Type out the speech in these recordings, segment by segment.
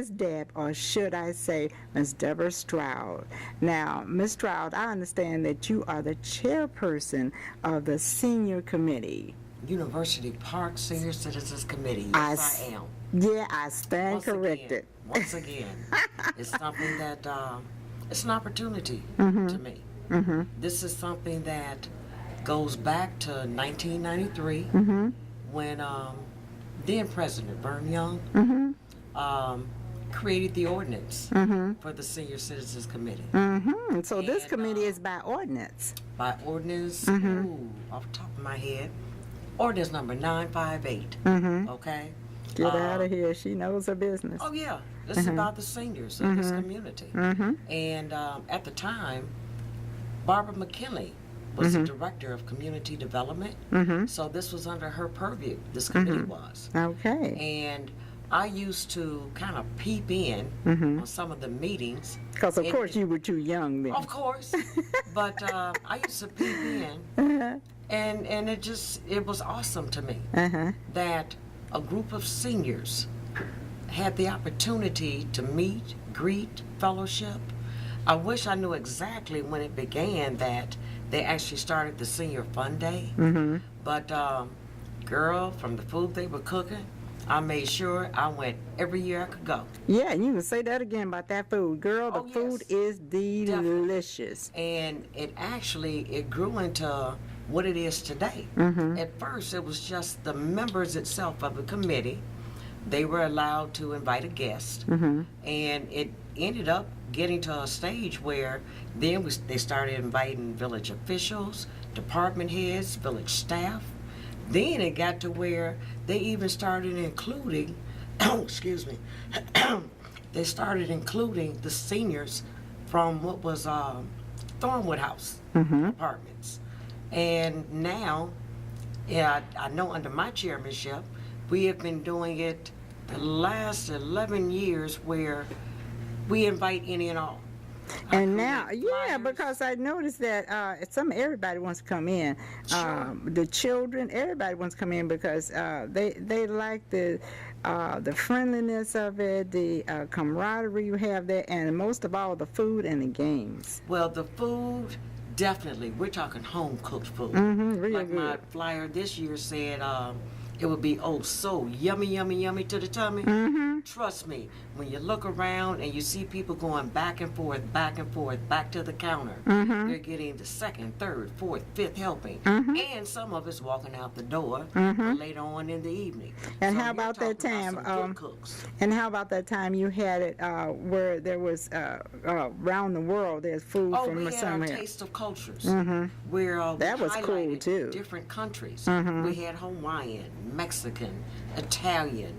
Ms. Deb, or should I say Ms. Deborah Stroud. Now, Ms. Stroud, I understand that you are the chairperson of the senior committee. University Park Senior Citizens Committee. Yes, I am. Yeah, I stand corrected. Once again, it's something that, it's an opportunity to me. This is something that goes back to 1993 when then President Vern Young created the ordinance for the Senior Citizens Committee. So this committee is by ordinance. By ordinance, off the top of my head, ordinance number 958. Okay? Get out of here. She knows her business. Oh, yeah. This is about the seniors of this community. And at the time, Barbara McKinley was the director of community development. So this was under her purview, this committee was. Okay. And I used to kind of peep in on some of the meetings. Because, of course, you were too young then. Of course. But I used to peep in. And it was awesome to me that a group of seniors had the opportunity to meet, greet, fellowship. I wish I knew exactly when it began that they actually started the Senior Fun Day. But, girl, from the food they were cooking, I made sure I went every year I could go. Yeah, and you can say that again about that food. Girl, the food is delicious. Definitely. And it grew into what it is today. At first, it was just the members itself of the committee. They were allowed to invite a guest. And it ended up getting to a stage where then they started inviting village officials, department heads, village staff. Then it got to where they even started including, excuse me, they started including the seniors from what was Thornwood House apartments. And now, I know under my chairmanship, we have been doing it the last 11 years where we invite any and all. And now, yeah, because I noticed that everybody wants to come in. The children, everybody wants to come in because they like the friendliness of it, the camaraderie you have there, and most of all, the food and the games. Well, the food, definitely. We're talking home-cooked food. Really like good. My flyer this year said it would be, so yummy, yummy, yummy to the tummy. Trust me, when you look around and you see people going back and forth, back to the counter, they're getting the second, third, fourth, fifth helping. And some of us walking out the door later on in the evening. And so how about that time? Good cooks. And how about that time you had it where there was around the world there's food from we had somewhere? our Taste of Cultures, where that was cool too. Different countries. We had Hawaiian, Mexican, Italian.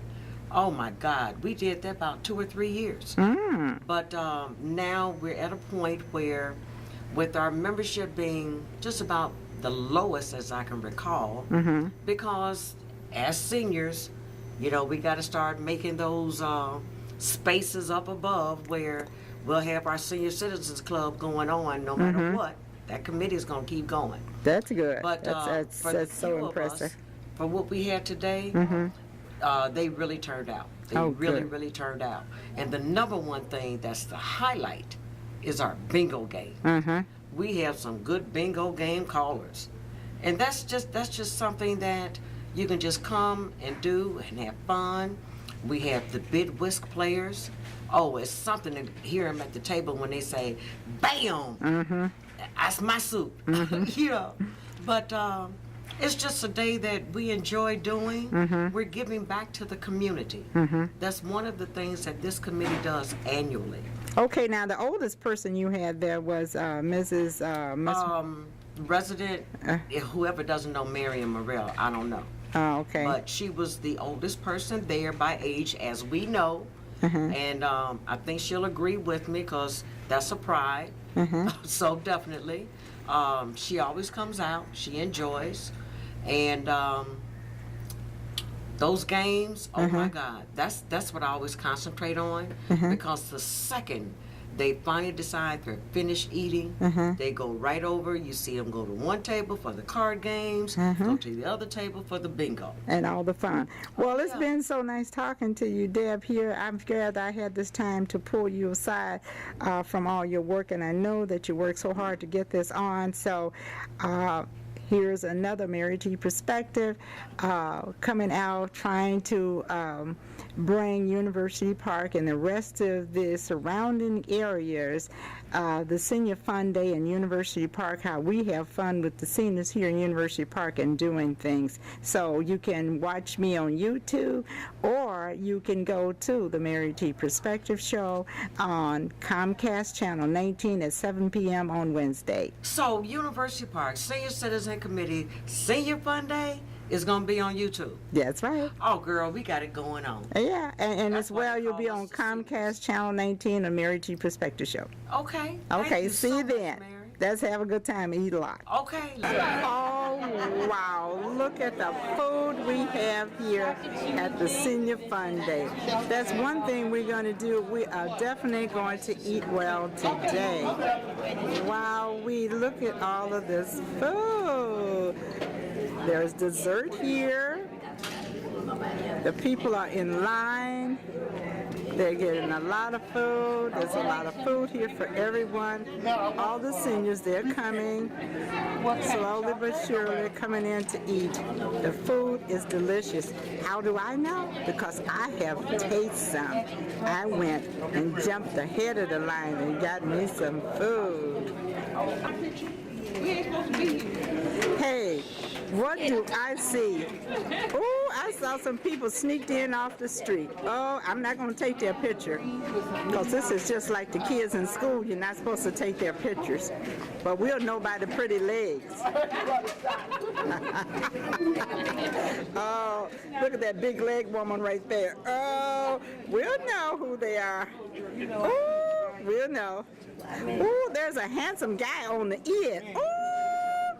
Oh my God, we did that about 2 or 3 years. But now we're at a point where, with our membership being just about the lowest as I can recall, because as seniors, we got to start making those spaces up above where we'll have our Senior Citizens Club going on no matter what. That committee is going to keep going. That's good. But that's so impressive. Us, for what we had today, they really turned out. They really turned out. And the number one thing that's the highlight is our bingo game. We have some good bingo game callers. And that's just something that you can just come and do and have fun. We have the bid whisk players. Oh, it's something to hear them at the table when they say, bam, that's my soup. But it's just a day that we enjoy doing. We're giving back to the community. That's one of the things that this committee does annually. Okay, now the oldest person you had there was Mrs. Resident, whoever doesn't know Marion Morrell, I don't know. Oh, okay. But she was the oldest person there by age, as we know. And I think she'll agree with me because that's a pride. So definitely. She always comes out. She enjoys. And those games, oh my God, that's what I always concentrate on. Because the second They finally decide they're finished eating. They go right over. You see them go to one table for the card games, go to the other table for the bingo. And all the fun. Well, it's been so nice talking to you, Deb, here. I'm glad I had this time to pull you aside from all your work, and I know that you work so hard to get this on. So here's another Mary T. perspective coming out, trying to bring University Park and the rest of the surrounding areas, the Senior Fun Day in University Park, how we have fun with the seniors here in University Park and doing things. So you can watch me on YouTube, or you can go to the Mary T. Perspective Show on Comcast Channel 19 at 7 p.m. on Wednesday. So University Park Senior Citizen Committee Senior Fun Day is going to be on YouTube. That's right. Oh, girl, we got it going on. Yeah, and That's as why well, they you'll call be us on the Comcast Channel 19, a Mary T. Perspective Show. Okay. Thank Okay, you see so you much, then. Mary. Let's have a good time and eat a lot. Okay. Oh, wow. Look at the food we have here at the Senior Fun Day. That's one thing we're going to do. We are definitely going to eat well today. Wow, we look at all of this food. There's dessert here. The people are in line. They're getting a lot of food. There's a lot of food here for everyone. All the seniors, they're coming slowly but surely coming in to eat. The food is delicious. How do I know? Because I have tasted some. I went and jumped ahead of the line and got me some food. Hey, what do I see? Oh, I saw some people sneaked in off the street. Oh, I'm not going to take their picture because this is just like the kids in school. You're not supposed to take their pictures, but we'll know by the pretty legs. Oh, look at that big leg woman right there. Oh, we'll know who they are. Oh, we'll know. Oh, there's a handsome guy on the end. Oh,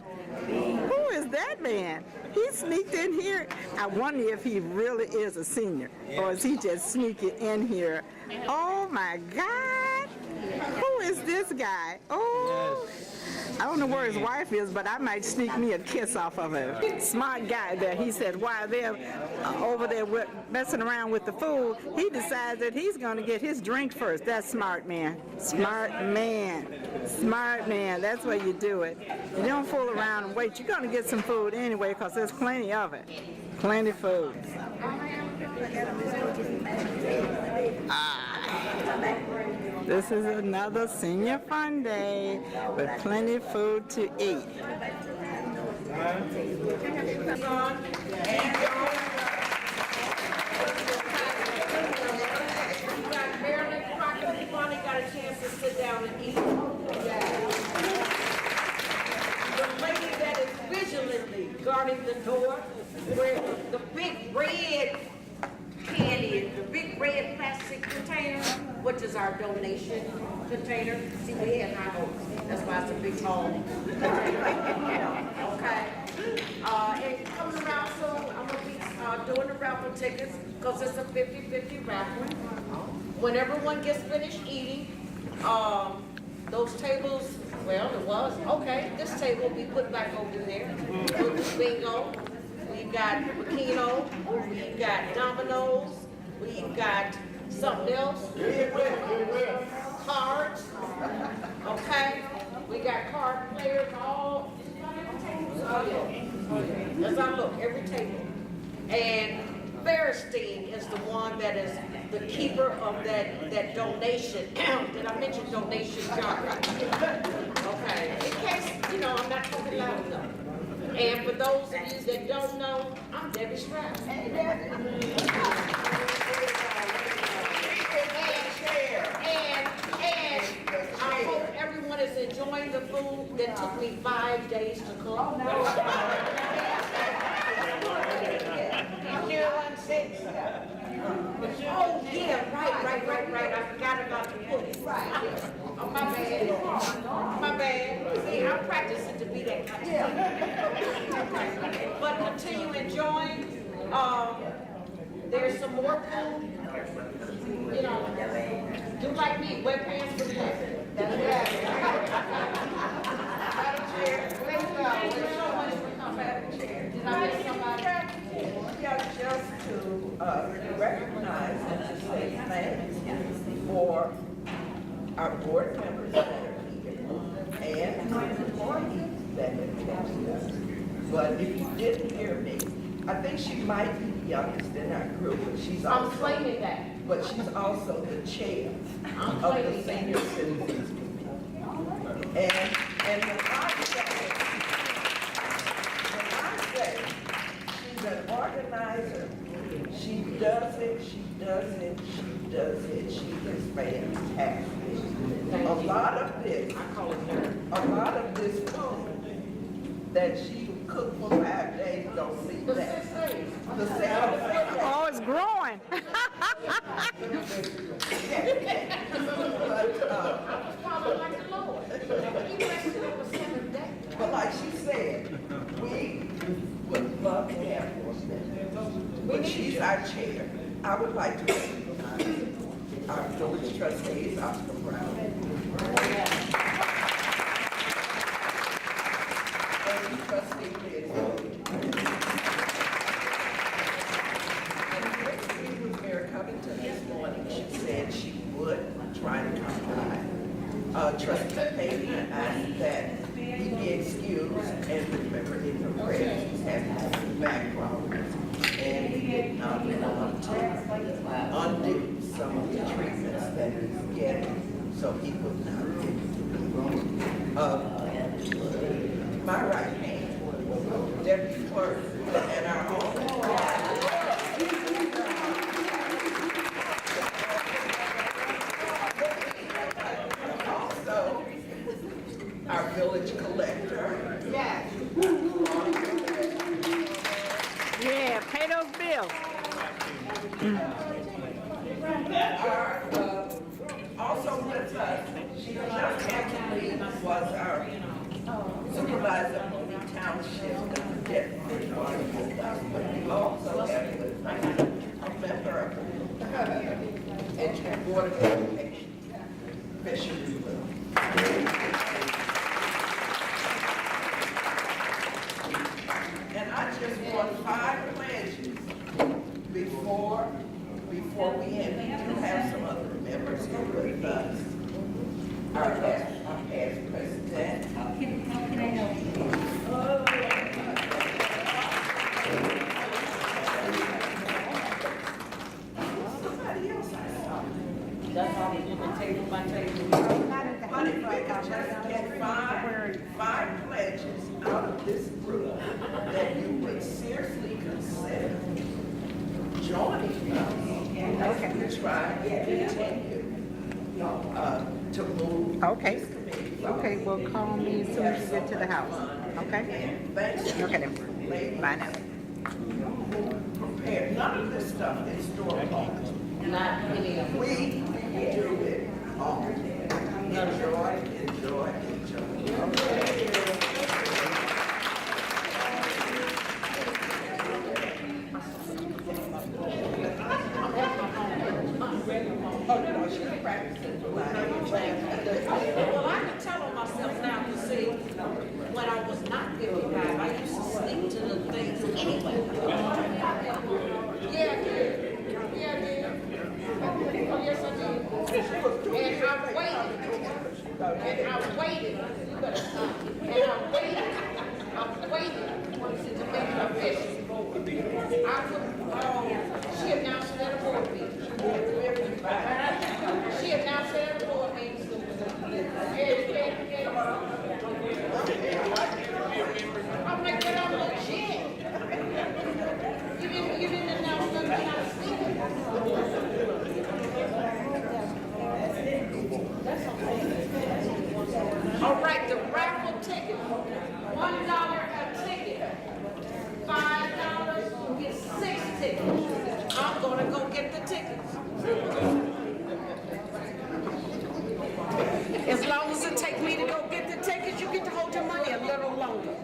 who is that man? He sneaked in here. I wonder if he really is a senior, or is he just sneaking in here? Oh my God! Who is this guy? Oh, I don't know where his wife is, but I might sneak me a kiss off of him. Smart guy there. He said while they're over there messing around with the food, he decides that he's going to get his drink first. That's smart, man. Smart man. Smart man. That's where you do it. You don't fool around and wait. You're going to get some food anyway because there's plenty of it. Plenty of food. This is another Senior Fun Day with plenty of food to eat. Marilyn Crockett finally got a chance to sit down and eat. The lady that is vigilantly guarding the door, where the big red can is, the big red plastic container, which is our donation container. See, we had high hopes. That's why it's a big tall container. Okay. And coming around soon, I'm going to be doing the raffle tickets because it's a 50-50 raffle. When everyone gets finished eating, those tables, well, it was, okay, this table will be put back over there. We'll do bingo. We've got Bikino, we've got dominoes, we've got something else. Cards, okay? We got card players, all. As I look, every table. And Ferristine is the one that is the keeper of that donation. Did I mention donation jar? Okay, in case, I'm not talking loud enough. And for those of you that don't know, I'm Debbie Strauss. And I hope everyone is enjoying the food that took me 5 days to cook. Oh, yeah, right. I forgot about the pudding. Oh, my bad. See, I'm practicing to be that kind of But continue enjoying. There's some more food You know, do like me, wear pants with legs. That's right. Madam Chair, let's go. Madam Chair. Did I miss somebody? Yeah, just to recognize and to say thanks for our board members that are here and the employees that have helped us. But if you didn't hear me, I think she might be the youngest in our group, but she's I'm also, claiming that. but she's also the chair I'm of the claiming that. senior citizens committee. And when I say she's an organizer, she does it, she does it, she does it, she is fantastic. A lot of this, I call it nerd. a lot of this food that she cooked for 5 days don't see The that. sensei. The sound effect. Oh, it's growing. Follow like the Lord. He rested over 7 days. But like she said, we would love to have more of that. But she's our chair. I would like to recognize our village trustees, Oscar Brown. And trustee Liz. And we with Mayor Covington this morning, she said she would try to come by. Trustee Payne asked that we be excused and remember in her prayer, she's having some background. And we did not want to undo some of the treatments that he's getting, so he would not get my right hand, Deputy Clerk, and our own. Also, our village collector. Yes. Yeah, pay those bills. Also with us, she just actually was our supervisor of the township, deputy article, but we also have a member of Board of Education, Bishop Little. And I just want 5 pledges before we end. We do have some other members here with us. Our past president. Somebody else I saw. That's all we do, table by table. But if we could just get five pledges out of this group that you would seriously consider joining us as we try to continue to move Okay. this committee. Okay, well, call me as soon as you get to the house. Okay? Thank you. Okay then. Ladies, Bye now. prepare. None of this stuff is historical. Not any of them. We do it all. Enjoy, enjoy, Oh, no, she's practicing. Well, I can tell on myself now, you see, when I was not 55, I used to sleep to the things anyway. Yeah, I did. Yeah, I did. Oh, yes, I did. And I waited. And I waited. You better stop. And I waited. I waited to make her official. I would, she announced that board meeting. She announced that board meeting. I'm like, but I'm legit. You didn't announce nothing when I was speaking. All right, the raffle ticket, $1 a ticket, $5, you get 6 tickets. I'm gonna go get the tickets. As long as it takes me to go get the tickets, you get to hold your money a little longer.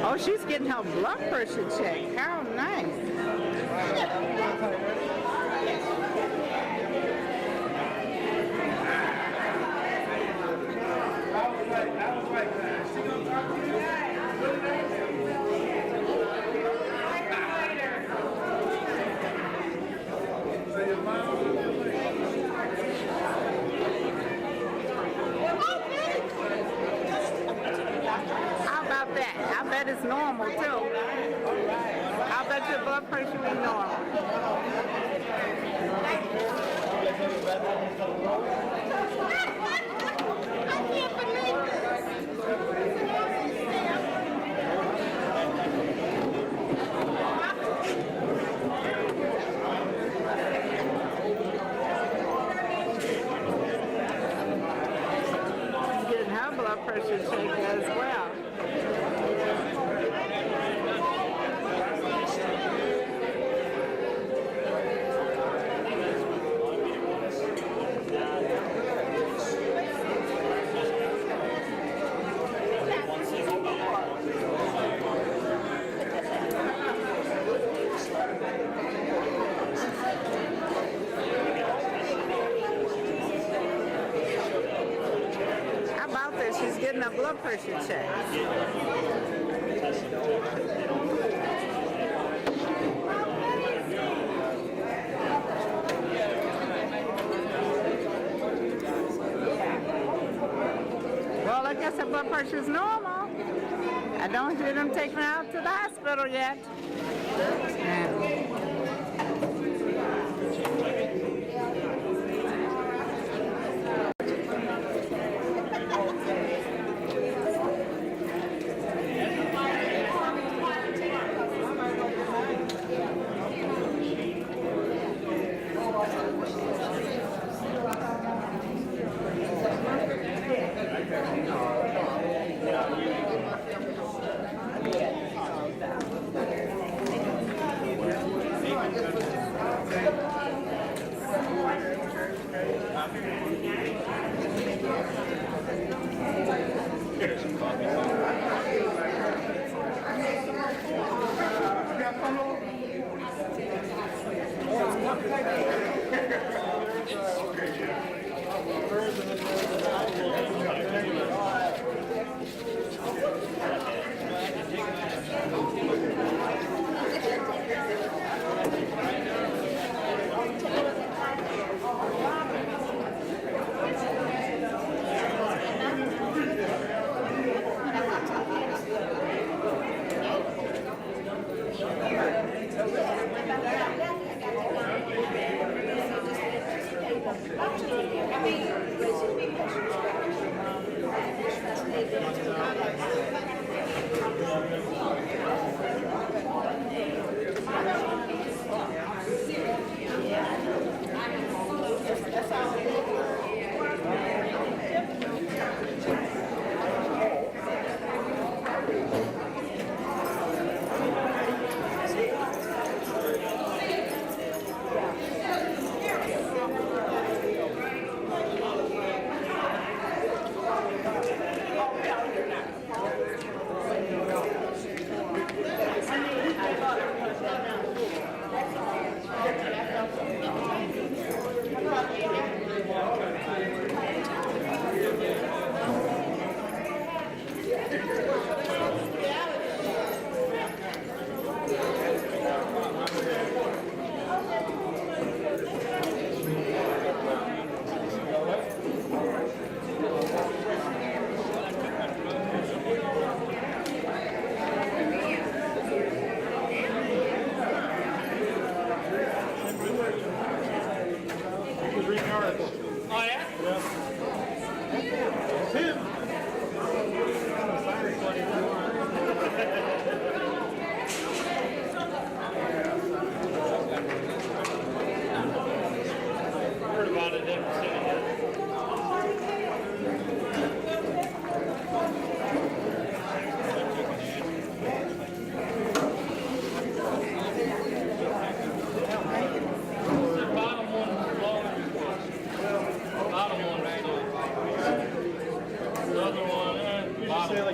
Oh, she's getting her blood pressure checked. How nice. How about that? I bet it's normal too. I bet your blood pressure be normal. Getting her blood pressure checked as well. How about this? She's getting her blood pressure checked. Well, I guess her blood pressure is normal. I don't hear them taking her out to the hospital yet. Yeah.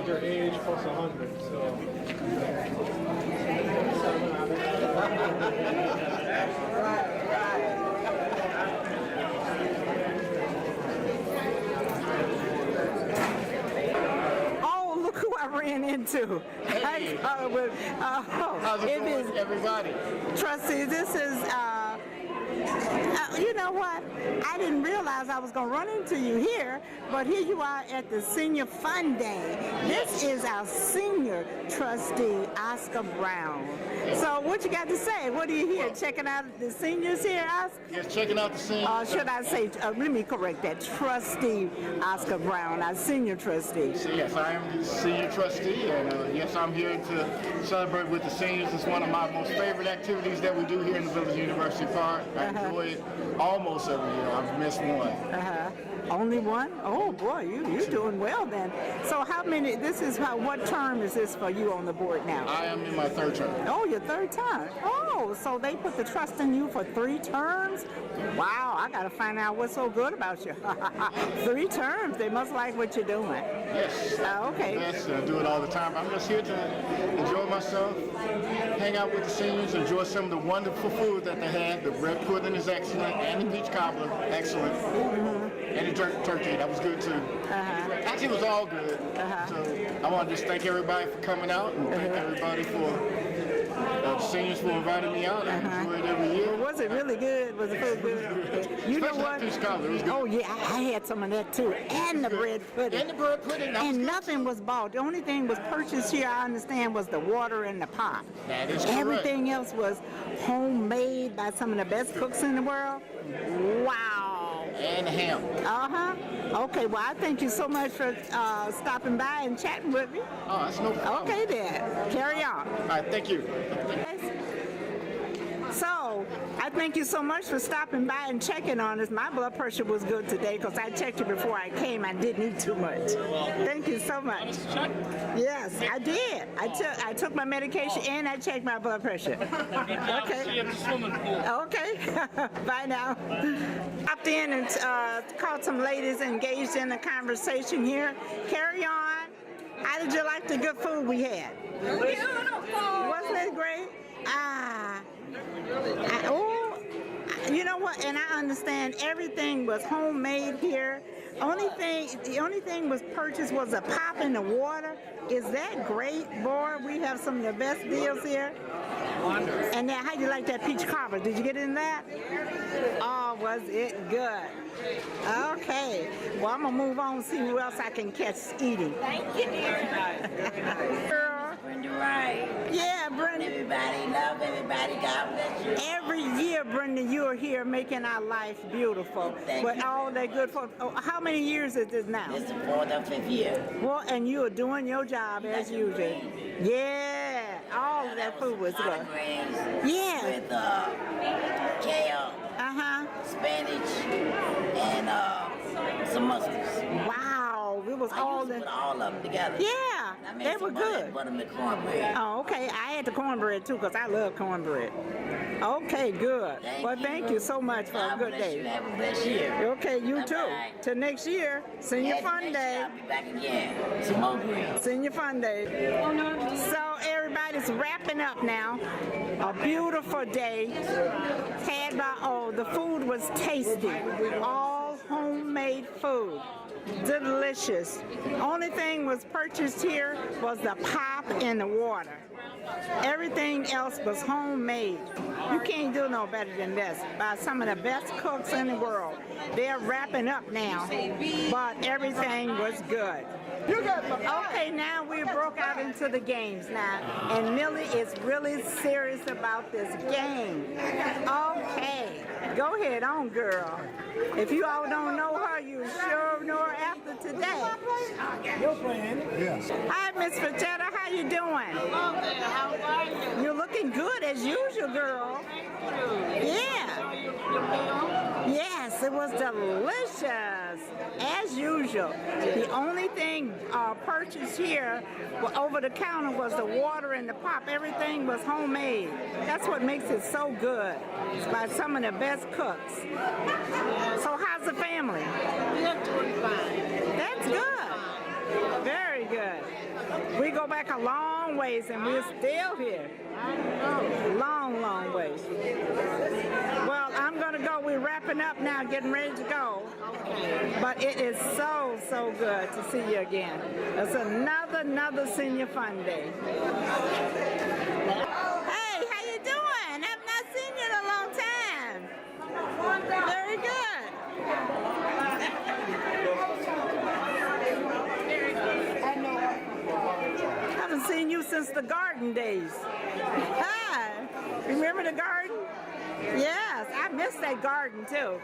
their age plus 100. So. Oh, look who I ran into. Hey. How's it going, everybody? Trustee, this is, you know what? I didn't realize I was going to run into you here, but here you are at the Senior Fun Day. This is our senior trustee, Oscar Brown. So what you got to say? What are you here, checking out the seniors here, Oscar? Just checking out the scene. Should I say, let me correct that, Trustee Oscar Brown, our senior trustee. Yes, I am the senior trustee, and yes, I'm here to celebrate with the seniors. It's one of my most favorite activities that we do here in the Village University Park. I enjoy it almost every year. I've missed one. Only one? Oh boy, you're doing well then. So how many, what term is this for you on the board now? I am in my third term. Oh, your third term. Oh, so they put the trust in you for 3 terms? Wow, I got to find out what's so good about you. 3 terms, they must like what you're doing. Yes. Okay. Yes, I do it all the time. I'm just here to enjoy myself, hang out with the seniors, enjoy some of the wonderful food that they had. The bread pudding is excellent, and the peach cobbler, excellent. And the turkey, that was good too. Actually, it was all good. So I want to just thank everybody for coming out, and thank everybody for the seniors for inviting me out. I enjoy it every year. Was it really good? Was the food good? You know Especially what? that peach cobbler, it was good. Oh yeah, I had some of that too, and the bread pudding. And the bread pudding, that was And good. nothing was bought. The only thing was purchased here, I understand, was the water in the pot. That is correct. Everything else was homemade by some of the best cooks in the world. Wow. And the ham. Okay, well, I thank you so much for stopping by and chatting with me. Oh, that's no problem. Okay, then. Carry on. All right, thank you. So, I thank you so much for stopping by and checking on us. My blood pressure was good today because I checked it before I came. I didn't eat too much. Thank you so much. Yes, I did. I took my medication and I checked my blood pressure. Okay. Okay. Bye now. Popped in and caught some ladies engaged in a conversation here. Carry on. How did you like the good food we had? Wasn't it great? You know what? And I understand everything was homemade here. The only thing was purchased was a pop in the water. Is that great, boy? We have some of the best deals here. And now, how you like that peach cobbler? Did you get in that? Oh, was it good? Okay. Well, I'm gonna move on and see who else I can catch eating. Thank you, dear. Girl. Brenda Wright. Yeah, Brenda. Everybody love everybody. God bless you. Every year, Brenda, you are here making our life beautiful. Thank With you. all that good food. Oh, how many years is this now? It's the 4th or 5th year. Well, and you are doing your job as usual. Yeah, all of that food was Collard good. greens Yeah. with kale, spinach, and some mustards. Wow, it was I all used to the. put all of them together. Yeah, I made they some were good. buttermilk cornbread. Oh, okay. I had the cornbread too because I love cornbread. Okay, good. Thank you so much for a God good bless you. day. Have a blessed year. Okay, you too. Bye-bye. Till next year, Senior Yeah, Fun next Day. year I'll be back again. Some more greens. Senior Fun Day. So everybody's wrapping up now. A beautiful day. Had by the food was tasty. All homemade food. Delicious. Only thing was purchased here was the pop and the water. Everything else was homemade. You can't do no better than this. By some of the best cooks in the world. They're wrapping up now, but everything was good. Okay, now we broke out into the games now, and Millie is really serious about this game. Okay, go ahead on, girl. If you all don't know her, you sure know her after today. Your plan? Yes. Hi, Miss Fajetta, how you doing? Okay, how are you? You're looking good as usual, girl. Yeah. Yes, it was delicious, as usual. The only thing purchased here over the counter was the water and the pop. Everything was homemade. That's what makes it so good. It's by some of the best cooks. So how's the family? We are doing fine. That's good. Very good. go back a long ways and we're still here. Long, long ways. Well, I'm gonna go. We're wrapping up now, getting ready to go. But it is so, so good to see you again. It's another Senior Fun Day. Hey, how you doing? I've not seen you in a long time. Very good. I haven't seen you since the garden days. Hi. Remember the garden? Yes, I miss that garden too.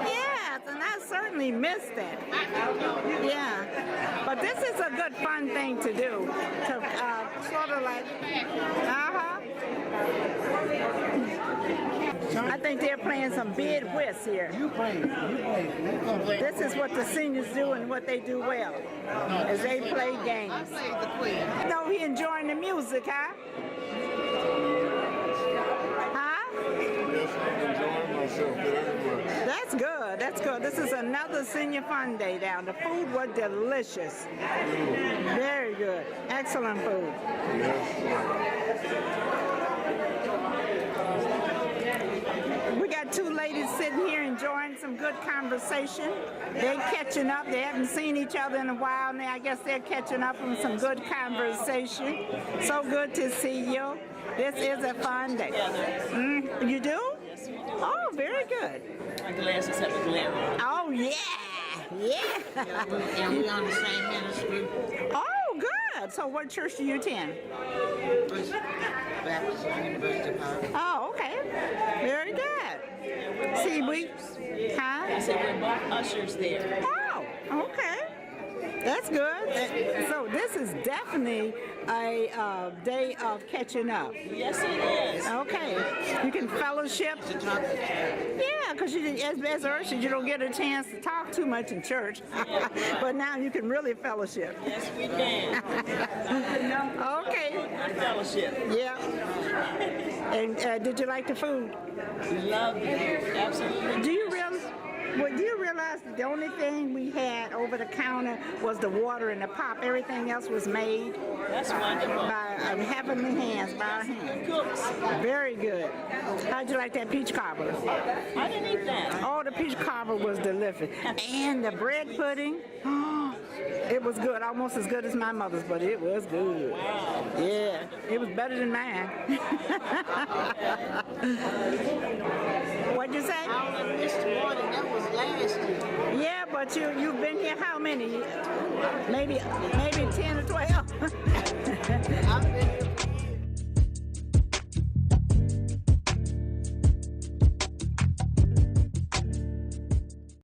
Yes, and I certainly miss that. Yeah, but this is a good fun thing to do. To sort of like, I think they're playing some bid whist here. This is what the seniors do and what they do well, is they play games. No, he enjoying the music, huh? Yes, I'm enjoying myself very much. That's good. That's good. This is another Senior Fun Day down. The food was delicious. Very good. Excellent food. We got two ladies sitting here enjoying some good conversation. They're catching up. They haven't seen each other in a while now. I guess they're catching up on some good conversation. So good to see you. This is a fun day. You do? Yes, we do. Oh, very good. My glasses have a glare on. Oh, yeah. Yeah. And we on the same ministry. Oh, good. So what church do you attend? First Baptist University Park. Oh, okay. Very good. See, we, I said we're both ushers there. Oh, okay. That's good. So this is definitely a day of catching up. Yes, it is. Okay. You can fellowship. Yeah, because as Ursula, you don't get a chance to talk too much in church. But now you can really fellowship. Yes, we can. Okay. Fellowship. Yeah. And did you like the food? Love it. Absolutely. Do you realize that the only thing we had over the counter was the water and the pop? Everything else was made That's wonderful. by heavenly hands, by our hands. Cooks. Very good. How'd you like that peach cobbler? I didn't eat that. Oh, the peach cobbler was delicious. And the bread pudding, it was good. Almost as good as my mother's, but it was good. Wow. Yeah, it was better than mine. What'd you say? I only missed one, and that was last year. Yeah, but you've been here how many? Maybe 10 or 12. I've been